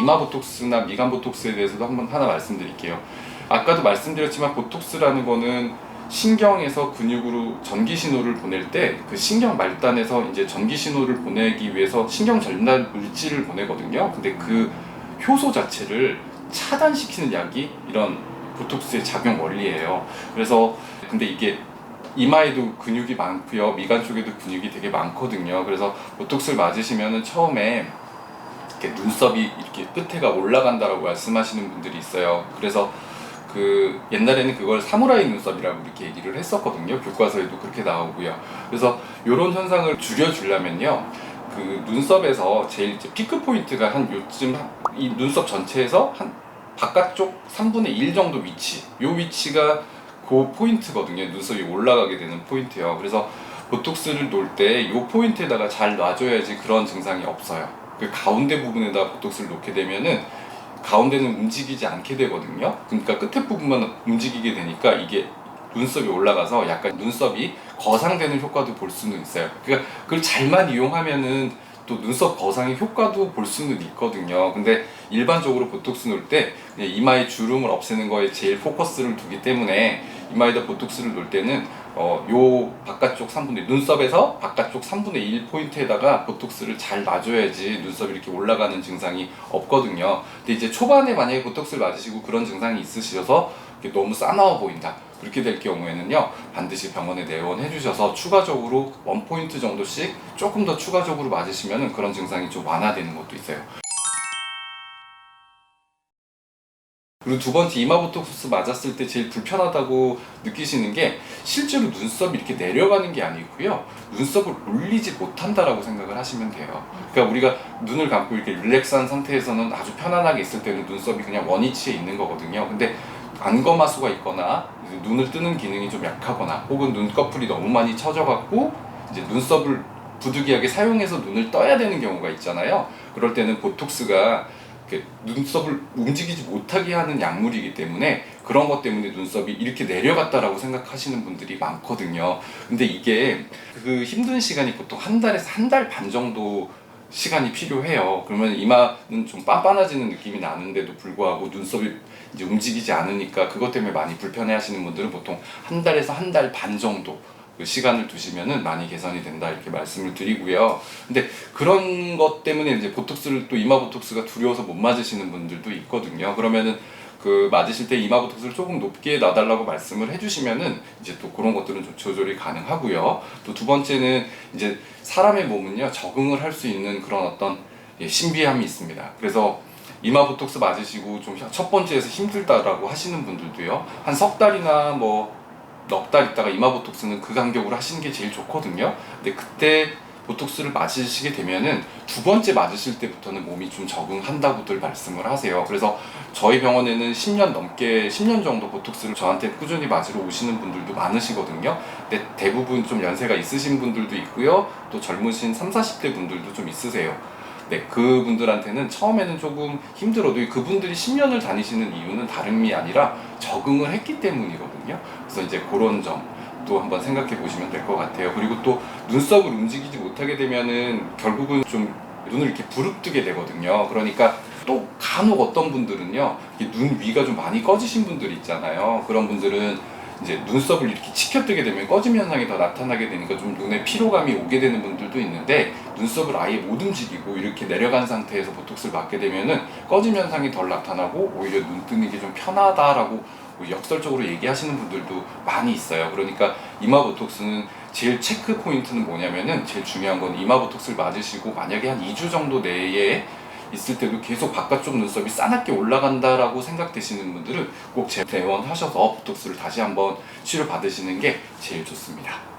이마 보톡스나 미간 보톡스에 대해서도 하나 말씀드릴게요. 아까도 말씀드렸지만 보톡스라는 거는 신경에서 근육으로 전기 신호를 보낼 때 그 신경 말단에서 이제 전기 신호를 보내기 위해서 신경 전달 물질을 보내거든요. 근데 그 효소 자체를 차단시키는 약이 이런 보톡스의 작용 원리예요. 그래서 근데 이게 이마에도 근육이 많고요, 미간 쪽에도 근육이 되게 많거든요. 그래서 보톡스를 맞으시면은 처음에 이렇게 눈썹이 이렇게 끝에가 올라간다라고 말씀하시는 분들이 있어요. 그래서 그 옛날에는 그걸 사무라이 눈썹이라고 이렇게 얘기를 했었거든요. 교과서에도 그렇게 나오고요. 그래서 이런 현상을 줄여주려면요, 그 눈썹에서 제일 이제 피크 포인트가 한 요쯤 이 눈썹 전체에서 한 바깥쪽 3분의 1 정도 위치, 요 위치가 그 포인트거든요. 눈썹이 올라가게 되는 포인트요. 그래서 보톡스를 놓을 때 요 포인트에다가 잘 놔줘야지 그런 증상이 없어요. 그 가운데 부분에다 보톡스를 놓게 되면은 가운데는 움직이지 않게 되거든요. 그러니까 끝에 부분만 움직이게 되니까 이게 눈썹이 올라가서 약간 눈썹이 거상되는 효과도 볼 수는 있어요. 그러니까 그걸 잘만 이용하면은 또 눈썹 거상의 효과도 볼 수는 있거든요. 근데 일반적으로 보톡스 놓을 때 그냥 이마의 주름을 없애는 거에 제일 포커스를 두기 때문에 이마에다 보톡스를 놓을 때는 요 바깥쪽 3분의 눈썹에서 바깥쪽 3분의 1 포인트에다가 보톡스를 잘 놔줘야지 눈썹이 이렇게 올라가는 증상이 없거든요. 근데 이제 초반에 만약에 보톡스를 맞으시고 그런 증상이 있으셔서 너무 싸나워 보인다, 그렇게 될 경우에는요, 반드시 병원에 내원해 주셔서 추가적으로 1포인트 정도씩 조금 더 추가적으로 맞으시면 그런 증상이 좀 완화되는 것도 있어요. 그리고 두 번째, 이마 보톡스 맞았을 때 제일 불편하다고 느끼시는 게 실제로 눈썹이 이렇게 내려가는 게 아니고요, 눈썹을 올리지 못한다라고 생각을 하시면 돼요. 그러니까 우리가 눈을 감고 이렇게 릴렉스한 상태에서는 아주 편안하게 있을 때는 눈썹이 그냥 원위치에 있는 거거든요. 근데 안검하수가 있거나 눈을 뜨는 기능이 좀 약하거나 혹은 눈꺼풀이 너무 많이 처져갖고 이제 눈썹을 부득이하게 사용해서 눈을 떠야 되는 경우가 있잖아요. 그럴 때는 보톡스가 눈썹을 움직이지 못하게 하는 약물이기 때문에 그런 것 때문에 눈썹이 이렇게 내려갔다라고 생각하시는 분들이 많거든요. 근데 이게 그 힘든 시간이 보통 한 달에서 한 달 반 정도 시간이 필요해요. 그러면 이마는 좀 빤빤해지는 느낌이 나는데도 불구하고 눈썹이 이제 움직이지 않으니까 그것 때문에 많이 불편해 하시는 분들은 보통 한 달에서 한 달 반 정도 그 시간을 두시면은 많이 개선이 된다, 이렇게 말씀을 드리고요. 근데 그런 것 때문에 이제 보톡스를 또 이마 보톡스가 두려워서 못 맞으시는 분들도 있거든요. 그러면은 그 맞으실 때 이마 보톡스를 조금 높게 놔달라고 말씀을 해주시면은 이제 또 그런 것들은 좀 조절이 가능하고요. 또 두 번째는 이제 사람의 몸은요, 적응을 할 수 있는 그런 어떤 신비함이 있습니다. 그래서 이마 보톡스 맞으시고 좀 첫 번째에서 힘들다라고 하시는 분들도요, 한 석 달이나 뭐 넉 달 있다가 이마 보톡스는 그 간격으로 하시는 게 제일 좋거든요. 근데 그때 보톡스를 맞으시게 되면은 두 번째 맞으실 때부터는 몸이 좀 적응한다고들 말씀을 하세요. 그래서 저희 병원에는 10년 정도 보톡스를 저한테 꾸준히 맞으러 오시는 분들도 많으시거든요. 근데 대부분 좀 연세가 있으신 분들도 있고요, 또 젊으신 30, 40대 분들도 좀 있으세요. 네, 그분들한테는 처음에는 조금 힘들어도 그분들이 10년을 다니시는 이유는 다름이 아니라 적응을 했기 때문이거든요. 그래서 이제 그런 점도 한번 생각해 보시면 될 것 같아요. 그리고 또 눈썹을 움직이지 못하게 되면은 결국은 좀 눈을 이렇게 부릅뜨게 되거든요. 그러니까 또 간혹 어떤 분들은요, 눈 위가 좀 많이 꺼지신 분들이 있잖아요. 그런 분들은 이제 눈썹을 이렇게 치켜뜨게 되면 꺼짐 현상이 더 나타나게 되니까 좀 눈에 피로감이 오게 되는 분들도 있는데, 눈썹을 아예 못 움직이고 이렇게 내려간 상태에서 보톡스를 맞게 되면은 꺼짐 현상이 덜 나타나고 오히려 눈 뜨는 게 좀 편하다라고 역설적으로 얘기하시는 분들도 많이 있어요. 그러니까 이마 보톡스는 제일 체크 포인트는 뭐냐면은, 제일 중요한 건 이마 보톡스를 맞으시고 만약에 한 2주 정도 내에 있을 때도 계속 바깥쪽 눈썹이 싸납게 올라간다라고 생각되시는 분들은 꼭 재원하셔서 보톡스를 다시 한번 치료 받으시는 게 제일 좋습니다.